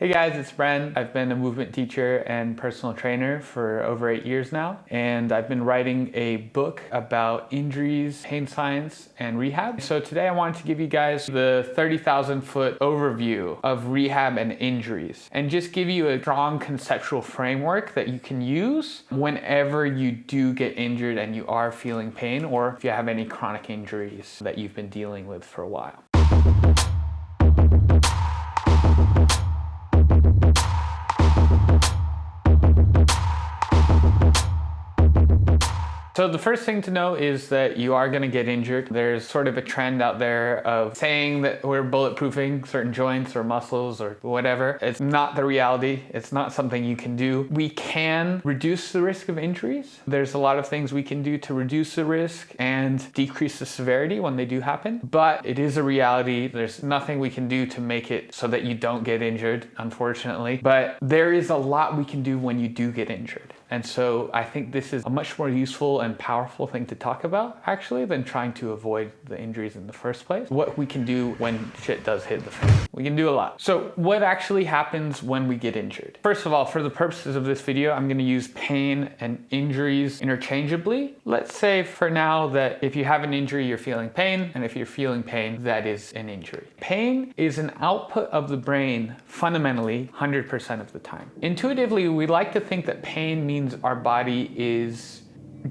Hey guys, it's Bren. I've been a movement teacher and personal trainer for over 8 years now, and I've been writing a book about injuries, pain science, and rehab. So today I wanted to give you guys the 30,000 foot overview of rehab and injuries, and just give you a strong conceptual framework that you can use whenever you do get injured and you are feeling pain, or if you have any chronic injuries that you've been dealing with for a while. So the first thing to know is that you are going to get injured. There's sort of a trend out there of saying that we're bulletproofing certain joints or muscles or whatever. It's not the reality. It's not something you can do. We can reduce the risk of injuries. There's a lot of things we can do to reduce the risk and decrease the severity when they do happen. But it is a reality. There's nothing we can do to make it so that you don't get injured, unfortunately. But there is a lot we can do when you do get injured. And so I think this is a much more useful and powerful thing to talk about, actually, than trying to avoid the injuries in the first place. What we can do when shit does hit the fan. We can do a lot. So what actually happens when we get injured? First of all, for the purposes of this video, I'm going to use pain and injuries interchangeably. Let's say for now that if you have an injury, you're feeling pain, and if you're feeling pain, that is an injury. Pain is an output of the brain fundamentally 100% of the time. Intuitively, we like to think that pain means our body is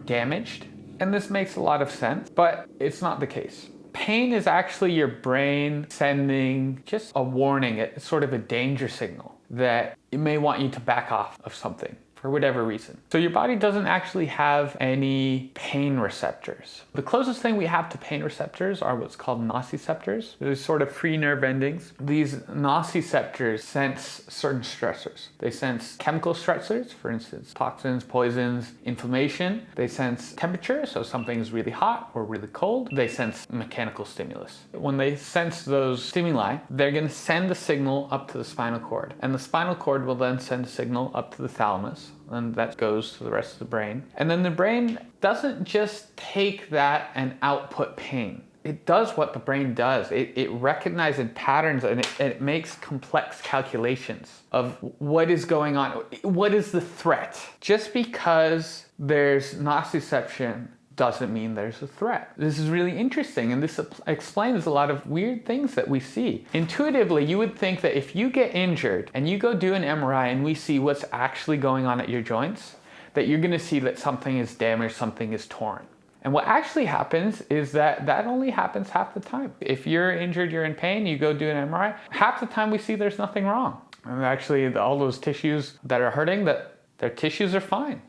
damaged, and this makes a lot of sense, but it's not the case. Pain is actually your brain sending just a warning, it's sort of a danger signal that it may want you to back off of something for whatever reason. So your body doesn't actually have any pain receptors. The closest thing we have to pain receptors are what's called nociceptors. They're sort of free nerve endings. These nociceptors sense certain stressors. They sense chemical stressors, for instance, toxins, poisons, inflammation. They sense temperature, so something is really hot or really cold. They sense mechanical stimulus. When they sense those stimuli, they're going to send a signal up to the spinal cord, and the spinal cord will then send a signal up to the thalamus, and that goes to the rest of the brain. And then the brain doesn't just take that and output pain. It does what the brain does. It recognizes patterns, and it makes complex calculations of what is going on. What is the threat? Just because there's nociception doesn't mean there's a threat. This is really interesting, and this explains a lot of weird things that we see. Intuitively, you would think that if you get injured and you go do an MRI and we see what's actually going on at your joints, that you're gonna see that something is damaged, something is torn. And what actually happens is that only happens half the time. If you're injured, you're in pain, you go do an MRI, half the time we see there's nothing wrong. And actually, all those tissues that are hurting, that their tissues are fine.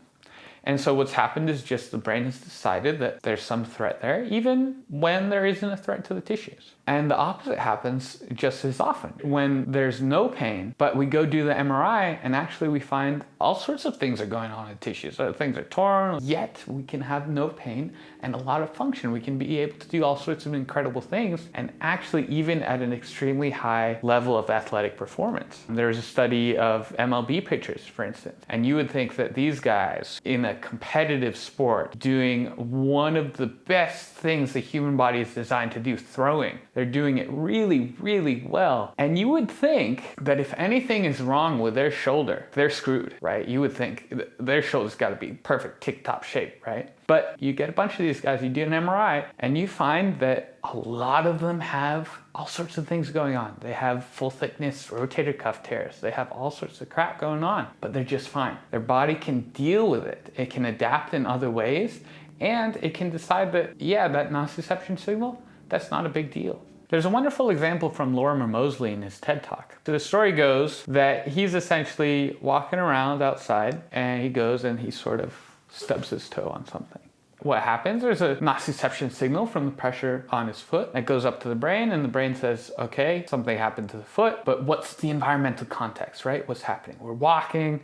And so what's happened is just the brain has decided that there's some threat there, even when there isn't a threat to the tissues. And the opposite happens just as often. When there's no pain, but we go do the MRI, and actually we find all sorts of things are going on in tissues. So things are torn, yet we can have no pain and a lot of function. We can be able to do all sorts of incredible things, and actually even at an extremely high level of athletic performance. There was a study of MLB pitchers, for instance, and you would think that these guys in a competitive sport doing one of the best things the human body is designed to do, throwing, they're doing it really, really well. And you would think that if anything is wrong with their shoulder, they're screwed, right? You would think their shoulder's got to be perfect tip-top shape, right? But you get a bunch of these guys, you do an MRI, and you find that a lot of them have all sorts of things going on. They have full thickness rotator cuff tears. They have all sorts of crap going on, but they're just fine. Their body can deal with it. It can adapt in other ways, and it can decide that, yeah, that nociception signal, that's not a big deal. There's a wonderful example from Lorimer Moseley in his TED Talk. So the story goes that he's essentially walking around outside, and he goes and he sort of stubs his toe on something. What happens? There's a nociception signal from the pressure on his foot that goes up to the brain, and the brain says, okay, something happened to the foot, but what's the environmental context, right? What's happening? We're walking,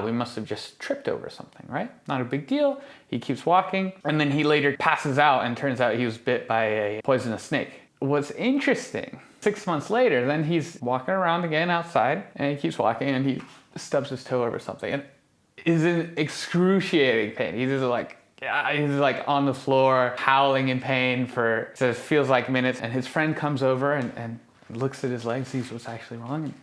we must have just tripped over something, right? Not a big deal. He keeps walking, and then he later passes out, and turns out he was bit by a poisonous snake. What's interesting, 6 months later, then he's walking around again outside, and he keeps walking, and he stubs his toe over something, and is in excruciating pain. He's like on the floor, howling in pain for, so it feels like minutes, and his friend comes over and looks at his leg, sees what's actually wrong, and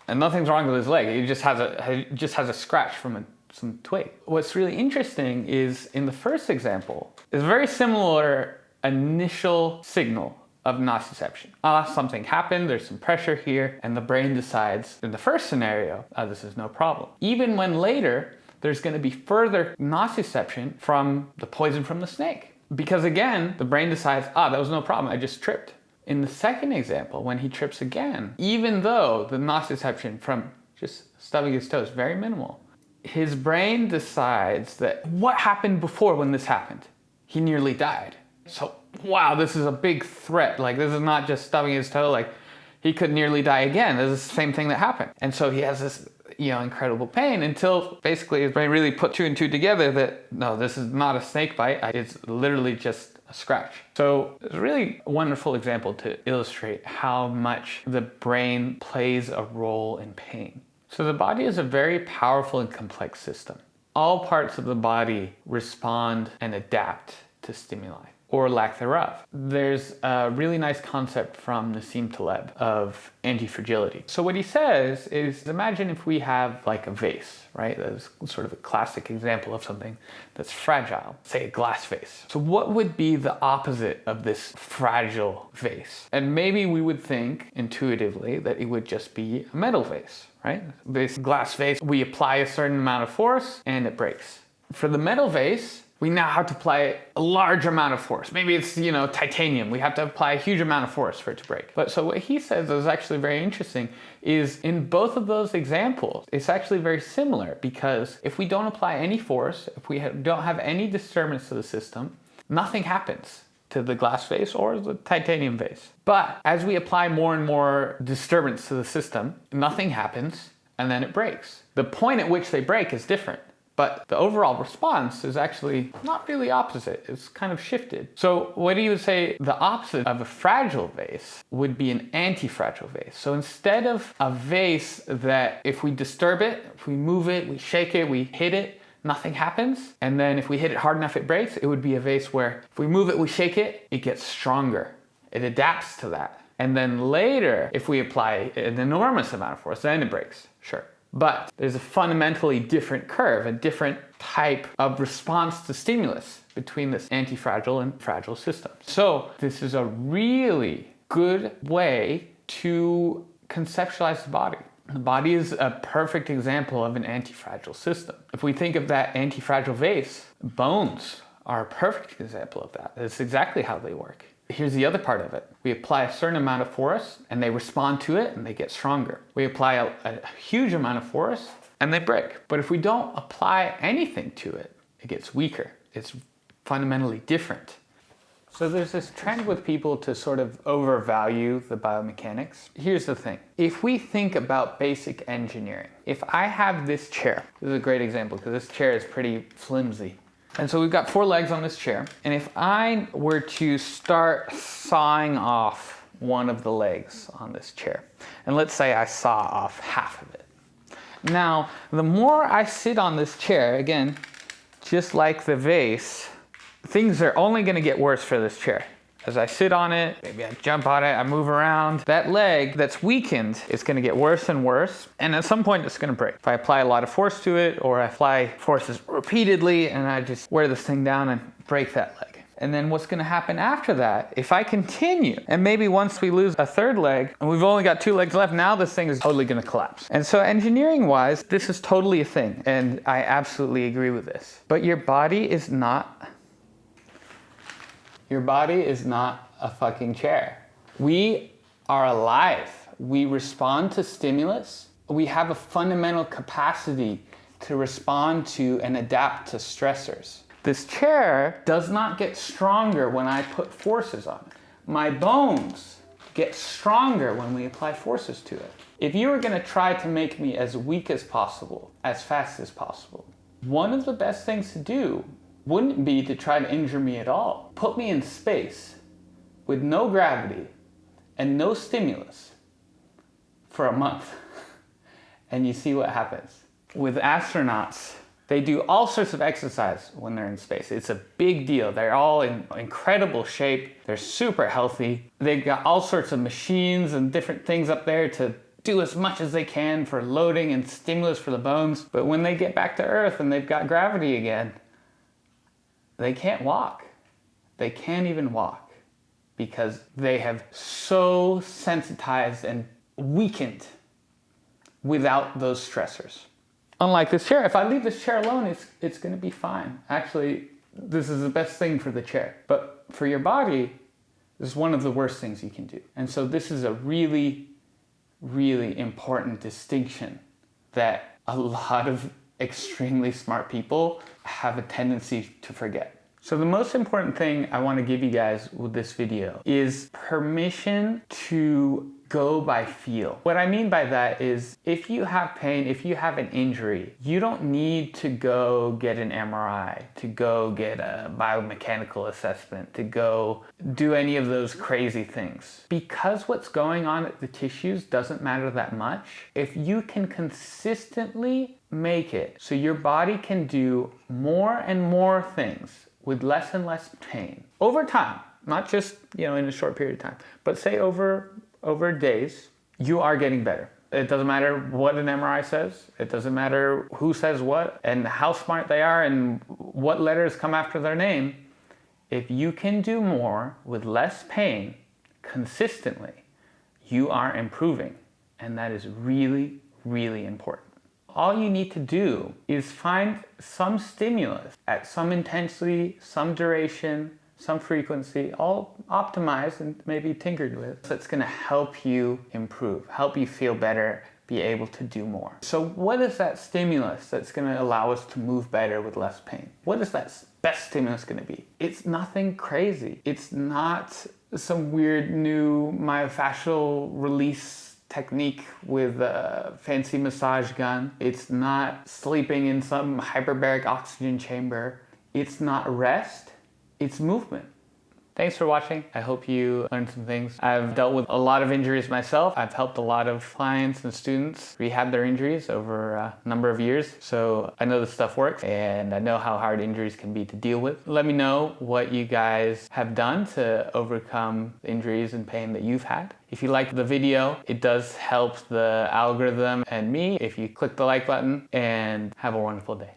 and nothing's wrong with his leg. He just has a scratch from some twig. What's really interesting is in the first example, it's a very similar initial signal of nociception. Something happened, there's some pressure here, and the brain decides in the first scenario, this is no problem. Even when later, there's going to be further nociception from the poison from the snake. Because again, the brain decides, that was no problem, I just tripped. In the second example, when he trips again, even though the nociception from just stubbing his toe is very minimal, his brain decides that what happened before when this happened? He nearly died. So, wow, this is a big threat. Like, this is not just stubbing his toe, like, he could nearly die again. This is the same thing that happened. And so he has this, incredible pain until basically his brain really put 2 and 2 together that, no, this is not a snake bite. It's literally just a scratch. So it's a really wonderful example to illustrate how much the brain plays a role in pain. So the body is a very powerful and complex system. All parts of the body respond and adapt to stimuli, or lack thereof. There's a really nice concept from Nassim Taleb of anti-fragility. So what he says is, imagine if we have like a vase, right? That's sort of a classic example of something that's fragile, say a glass vase. So what would be the opposite of this fragile vase? And maybe we would think intuitively that it would just be a metal vase, right? This glass vase, we apply a certain amount of force and it breaks. For the metal vase, we now have to apply a large amount of force. Maybe it's, titanium. We have to apply a huge amount of force for it to break. But so what he says is actually very interesting is in both of those examples, it's actually very similar because if we don't apply any force, if we don't have any disturbance to the system, nothing happens to the glass vase or the titanium vase. But as we apply more and more disturbance to the system, nothing happens and then it breaks. The point at which they break is different. But the overall response is actually not really opposite. It's kind of shifted. So what do you say the opposite of a fragile vase would be an anti-fragile vase? So instead of a vase that if we disturb it, if we move it, we shake it, we hit it, nothing happens. And then if we hit it hard enough, it breaks. It would be a vase where if we move it, we shake it, it gets stronger. It adapts to that. And then later, if we apply an enormous amount of force, then it breaks, sure. But there's a fundamentally different curve, a different type of response to stimulus between this anti-fragile and fragile system. So this is a really good way to conceptualize the body. The body is a perfect example of an anti-fragile system. If we think of that anti-fragile vase, bones are a perfect example of that. That's exactly how they work. Here's the other part of it. We apply a certain amount of force and they respond to it and they get stronger. We apply a huge amount of force and they break. But if we don't apply anything to it, it gets weaker. It's fundamentally different. So there's this trend with people to sort of overvalue the biomechanics. Here's the thing. If we think about basic engineering, if I have this chair, this is a great example because this chair is pretty flimsy. And so we've got 4 legs on this chair. And if I were to start sawing off one of the legs on this chair, and let's say I saw off half of it. Now, the more I sit on this chair, again, just like the vase, things are only going to get worse for this chair. As I sit on it, maybe I jump on it, I move around, that leg that's weakened is going to get worse and worse, and at some point it's going to break. If I apply a lot of force to it, or I apply forces repeatedly, and I just wear this thing down and break that leg. And then what's going to happen after that, if I continue, and maybe once we lose a third leg, and we've only got 2 legs left, now this thing is totally going to collapse. And so engineering-wise, this is totally a thing, and I absolutely agree with this. But your body is not a fucking chair. We are alive. We respond to stimulus. We have a fundamental capacity to respond to and adapt to stressors. This chair does not get stronger when I put forces on it. My bones get stronger when we apply forces to it. If you were going to try to make me as weak as possible, as fast as possible, one of the best things to do wouldn't be to try to injure me at all. Put me in space with no gravity and no stimulus for a month and you see what happens. With astronauts, they do all sorts of exercise when they're in space. It's a big deal. They're all in incredible shape. They're super healthy. They've got all sorts of machines and different things up there to do as much as they can for loading and stimulus for the bones. But when they get back to Earth and they've got gravity again, they can't walk. They can't even walk because they have so sensitized and weakened without those stressors. Unlike this chair, if I leave this chair alone, it's going to be fine. Actually, this is the best thing for the chair. But for your body, this is one of the worst things you can do. And so this is a really, really important distinction that a lot of extremely smart people have a tendency to forget. So the most important thing I want to give you guys with this video is permission to go by feel. What I mean by that is if you have pain, if you have an injury, you don't need to go get an MRI, to go get a biomechanical assessment, to go do any of those crazy things. Because what's going on at the tissues doesn't matter that much, if you can consistently make it so your body can do more and more things with less and less pain over time, not just, in a short period of time, but say over days, you are getting better. It doesn't matter what an MRI says. It doesn't matter who says what and how smart they are and what letters come after their name. If you can do more with less pain consistently, you are improving. And that is really, really important. All you need to do is find some stimulus at some intensity, some duration, some frequency, all optimized and maybe tinkered with. That's going to help you improve, help you feel better, be able to do more. So what is that stimulus that's going to allow us to move better with less pain? What is that best stimulus going to be? It's nothing crazy. It's not some weird new myofascial release technique with a fancy massage gun. It's not sleeping in some hyperbaric oxygen chamber. It's not rest. It's movement. Thanks for watching. I hope you learned some things. I've dealt with a lot of injuries myself. I've helped a lot of clients and students rehab their injuries over a number of years. So I know this stuff works and I know how hard injuries can be to deal with. Let me know what you guys have done to overcome injuries and pain that you've had. If you liked the video, it does help the algorithm and me if you click the like button, and have a wonderful day.